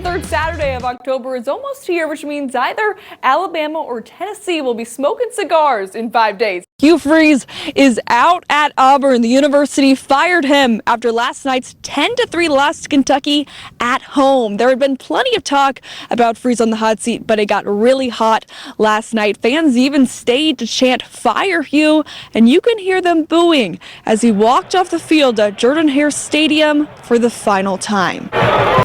third Saturday of October is almost here, which means either Alabama or Tennessee will be smoking cigars in 5 days. Hugh Freeze is out at Auburn. The university fired him after last night's 10-3 loss to Kentucky at home. There had been plenty of talk about Freeze on the hot seat, but it got really hot last night. Fans even stayed to chant "Fire Hugh," and you can hear them booing as he walked off the field at Jordan-Hare Stadium for the final time.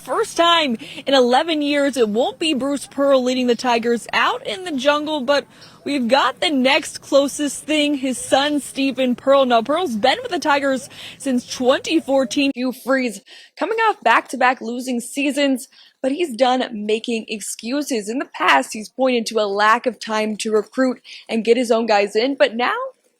First time in 11 years, it won't be Bruce Pearl leading the Tigers out in the jungle, but we've got the next closest thing, his son, Stephen Pearl. Now, Pearl's been with the Tigers since 2014. Hugh Freeze coming off back-to-back losing seasons, but he's done making excuses. In the past, he's pointed to a lack of time to recruit and get his own guys in, but now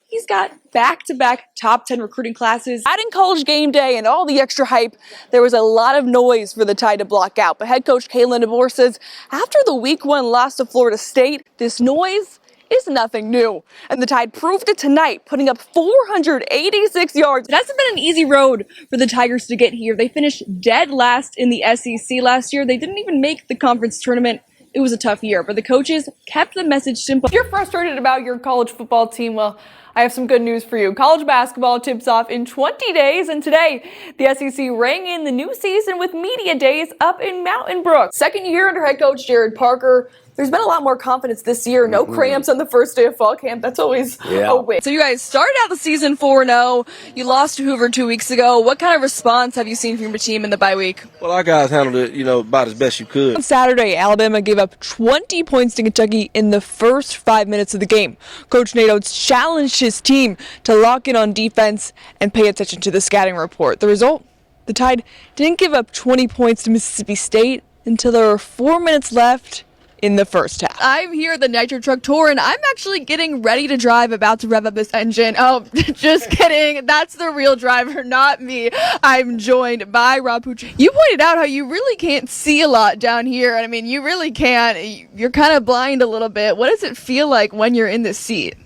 he's got back-to-back top 10 recruiting classes. Adding College Game Day and all the extra hype, there was a lot of noise for the Tide to block out. But head coach Kalen DeBoer says after the Week 1 loss to Florida State, this noise is nothing new. And the Tide proved it tonight, putting up 486 yards. It hasn't been an easy road for the Tigers to get here. They finished dead last in the SEC last year. They didn't even make the conference tournament. It was a tough year, but the coaches kept the message simple. If you're frustrated about your college football team, well, I have some good news for you. College basketball tips off in 20 days, and today, the SEC rang in the new season with media days up in Mountain Brook. Second year under head coach Jared Parker. There's been a lot more confidence this year. No cramps on the first day of fall camp. That's always a win. So you guys started out the season 4-0. You lost to Hoover 2 weeks ago. What kind of response have you seen from your team in the bye week? Well, our guys handled it, about as best you could. On Saturday, Alabama gave up 20 points to Kentucky in the first 5 minutes of the game. Coach Nate Oates challenged his team to lock in on defense and pay attention to the scouting report. The result? The Tide didn't give up 20 points to Mississippi State until there were 4 minutes left in the first half. I'm here at the Nitro Truck Tour, and I'm actually getting ready to drive, about to rev up this engine. Oh, just kidding. That's the real driver, not me. I'm joined by Rob Pucci. You pointed out how you really can't see a lot down here. I mean, you really can't. You're kind of blind a little bit. What does it feel like when you're in this seat?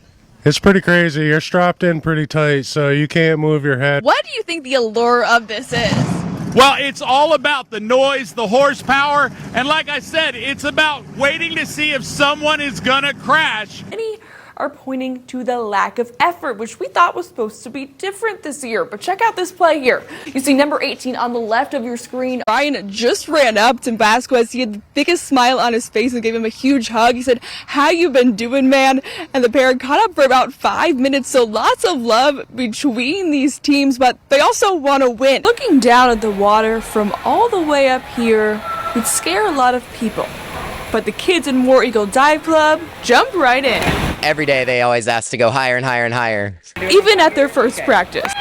It's pretty crazy. You're strapped in pretty tight, so you can't move your head. What do you think the allure of this is? Well, it's all about the noise, the horsepower, and like I said, it's about waiting to see if someone is gonna crash. Many are pointing to the lack of effort, which we thought was supposed to be different this year. But check out this play here. You see number 18 on the left of your screen. Ryan just ran up to Vasquez. He had the biggest smile on his face and gave him a huge hug. He said, "How you been doing, man?" And the pair caught up for about 5 minutes. So lots of love between these teams, but they also want to win. Looking down at the water from all the way up here would scare a lot of people. But the kids in War Eagle Dive Club jumped right in. Every day they always ask to go higher and higher and higher. Even at their first practice.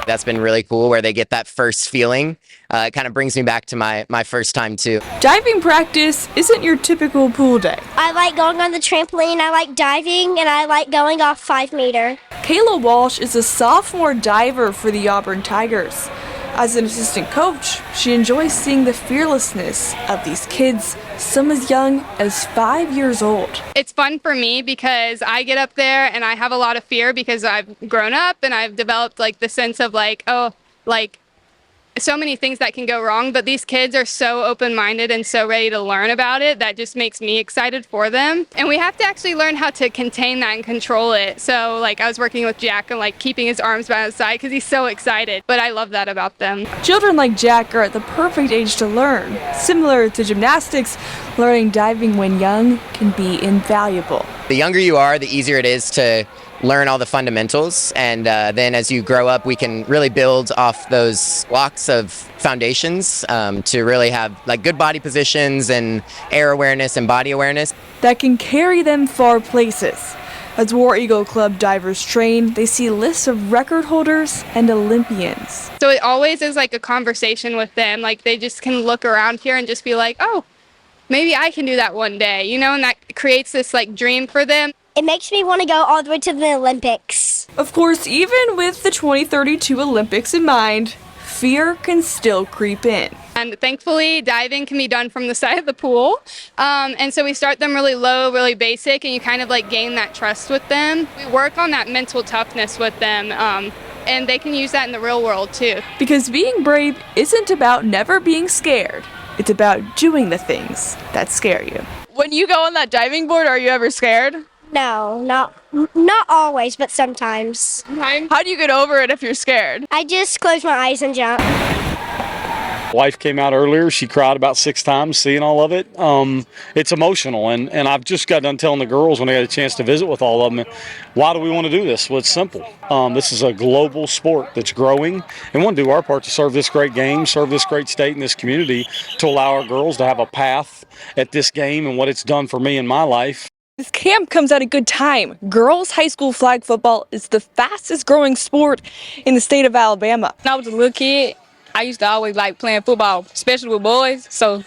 That's been really cool where they get that first feeling. It kind of brings me back to my first time too. Diving practice isn't your typical pool day. I like going on the trampoline, I like diving, and I like going off 5 meter. Kayla Walsh is a sophomore diver for the Auburn Tigers. As an assistant coach, she enjoys seeing the fearlessness of these kids, some as young as 5 years old. It's fun for me because I get up there and I have a lot of fear because I've grown up and I've developed the sense of so many things that can go wrong, but these kids are so open-minded and so ready to learn about it that just makes me excited for them. And we have to actually learn how to contain that and control it. So I was working with Jack and keeping his arms by his side because he's so excited, but I love that about them. Children like Jack are at the perfect age to learn. Similar to gymnastics, learning diving when young can be invaluable. The younger you are, the easier it is to learn all the fundamentals, and then as you grow up we can really build off those blocks of foundations to really have good body positions and air awareness and body awareness that can carry them far places. As War Eagle Club divers train, they see lists of record holders and Olympians. So it always is a conversation with them. They just can look around here and just be like, oh, maybe I can do that one day, and that creates this dream for them. It makes me want to go all the way to the Olympics. Of course, even with the 2032 Olympics in mind, fear can still creep in. And thankfully, diving can be done from the side of the pool. And so we start them really low, really basic, and you kind of gain that trust with them. We work on that mental toughness with them, and they can use that in the real world too. Because being brave isn't about never being scared. It's about doing the things that scare you. When you go on that diving board, are you ever scared? No, not always, but sometimes. How do you get over it if you're scared? I just close my eyes and jump. Wife came out earlier. She cried about 6 times seeing all of it. It's emotional, and I've just got done telling the girls when I had a chance to visit with all of them, why do we want to do this? Well, it's simple. This is a global sport that's growing, and we want to do our part to serve this great game, serve this great state and this community, to allow our girls to have a path at this game and what it's done for me in my life. This camp comes at a good time. Girls high school flag football is the fastest growing sport in the state of Alabama. When I was a little kid, I used to always like playing football, especially with boys, so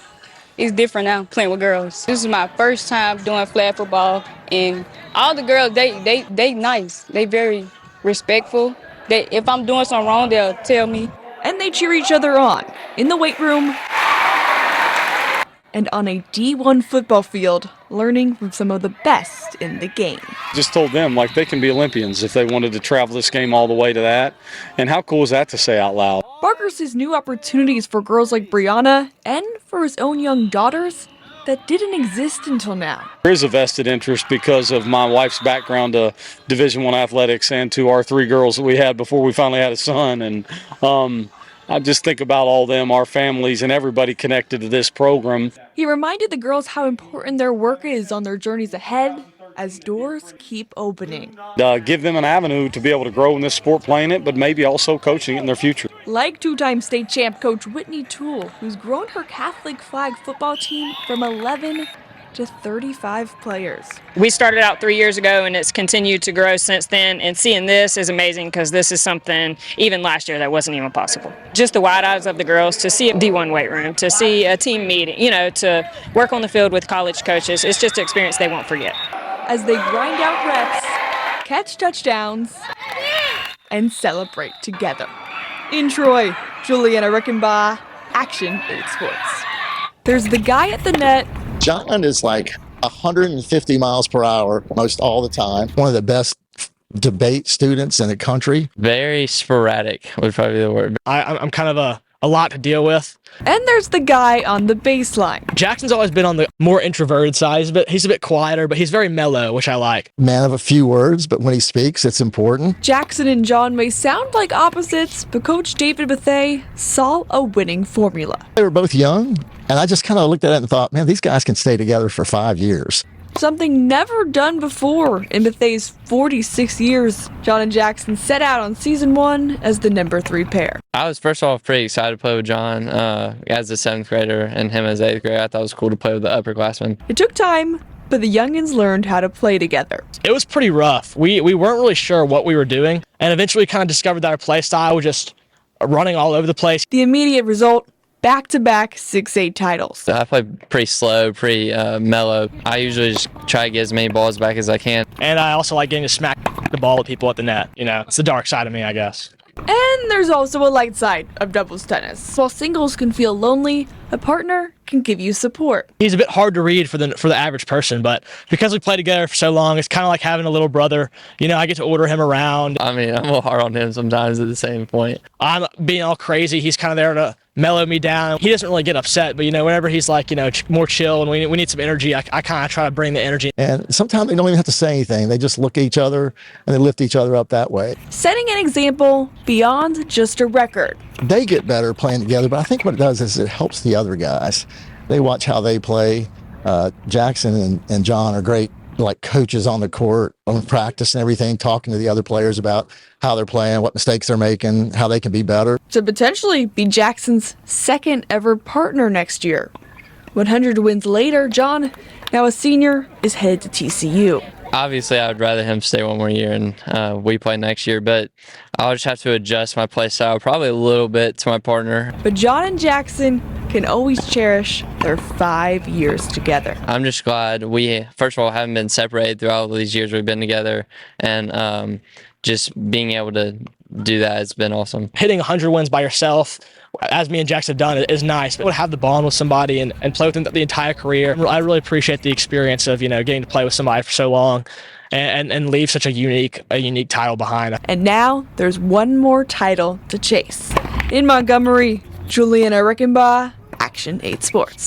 it's different now playing with girls. This is my first time doing flag football, and all the girls, they nice. They very respectful. If I'm doing something wrong, they'll tell me. And they cheer each other on in the weight room and on a D1 football field, learning from some of the best in the game. Just told them, like, they can be Olympians if they wanted to travel this game all the way to that. And how cool is that to say out loud? Barker sees new opportunities for girls like Brianna and for his own young daughters that didn't exist until now. There is a vested interest because of my wife's background to Division I athletics and to our 3 girls that we had before we finally had a son. And I just think about all them, our families, and everybody connected to this program. He reminded the girls how important their work is on their journeys ahead as doors keep opening. Give them an avenue to be able to grow in this sport playing it, but maybe also coaching it in their future. Like 2-time state champ coach Whitney Toole, who's grown her Catholic flag football team from 11 to 35 players. We started out 3 years ago and it's continued to grow since then, and seeing this is amazing because this is something even last year that wasn't even possible. Just the wide eyes of the girls to see a D1 weight room, to see a team meeting, to work on the field with college coaches. It's just an experience they won't forget. As they grind out reps, catch touchdowns, and celebrate together. In Troy, Julianna Reichenbach, Action 8 Sports. There's the guy at the net. John is like 150 miles per hour most all the time. One of the best debate students in the country. Very sporadic would probably be the word. I'm kind of a lot to deal with. And there's the guy on the baseline. Jackson's always been on the more introverted side, but he's a bit quieter, but he's very mellow, which I like. Man of a few words, but when he speaks, it's important. Jackson and John may sound like opposites, but Coach David Bethea saw a winning formula. They were both young, and I just kind of looked at it and thought, man, these guys can stay together for 5 years. Something never done before in Bethea's 46 years. John and Jackson set out on season 1 as the number 3 pair. I was first of all pretty excited to play with John as a 7th grader and him as 8th grader. I thought it was cool to play with the upperclassmen. It took time, but the youngins learned how to play together. It was pretty rough. We weren't really sure what we were doing, and eventually kind of discovered that our play style was just running all over the place. The immediate result, back-to-back 6A titles. I play pretty slow, pretty mellow. I usually just try to get as many balls back as I can. And I also like getting to smack the ball at people at the net. It's the dark side of me, I guess. And there's also a light side of doubles tennis. While singles can feel lonely, a partner can give you support. He's a bit hard to read for the average person, but because we play together for so long, it's kind of like having a little brother. I get to order him around. I mean, I'm a little hard on him sometimes at the same point. I'm being all crazy. He's kind of there to mellow me down. He doesn't really get upset, but whenever he's like, more chill and we need some energy, I kind of try to bring the energy. And sometimes they don't even have to say anything. They just look at each other and they lift each other up that way. Setting an example beyond just a record. They get better playing together, but I think what it does is it helps the other guys. They watch how they play. Jackson and John are great like coaches on the court, on practice and everything, talking to the other players about how they're playing, what mistakes they're making, how they can be better. To potentially be Jackson's second ever partner next year. 100 wins later, John, now a senior, is headed to TCU. Obviously, I would rather him stay one more year and we play next year, but I'll just have to adjust my play style probably a little bit to my partner. But John and Jackson can always cherish their 5 years together. I'm just glad we, first of all, haven't been separated throughout all these years we've been together, and just being able to do that has been awesome. Hitting 100 wins by yourself, as me and Jax have done, is nice, but to have the bond with somebody and play with them the entire career, I really appreciate the experience of getting to play with somebody for so long and leave such a unique title behind. And now there's one more title to chase. In Montgomery, Julianna Reichenbach, Action 8 Sports.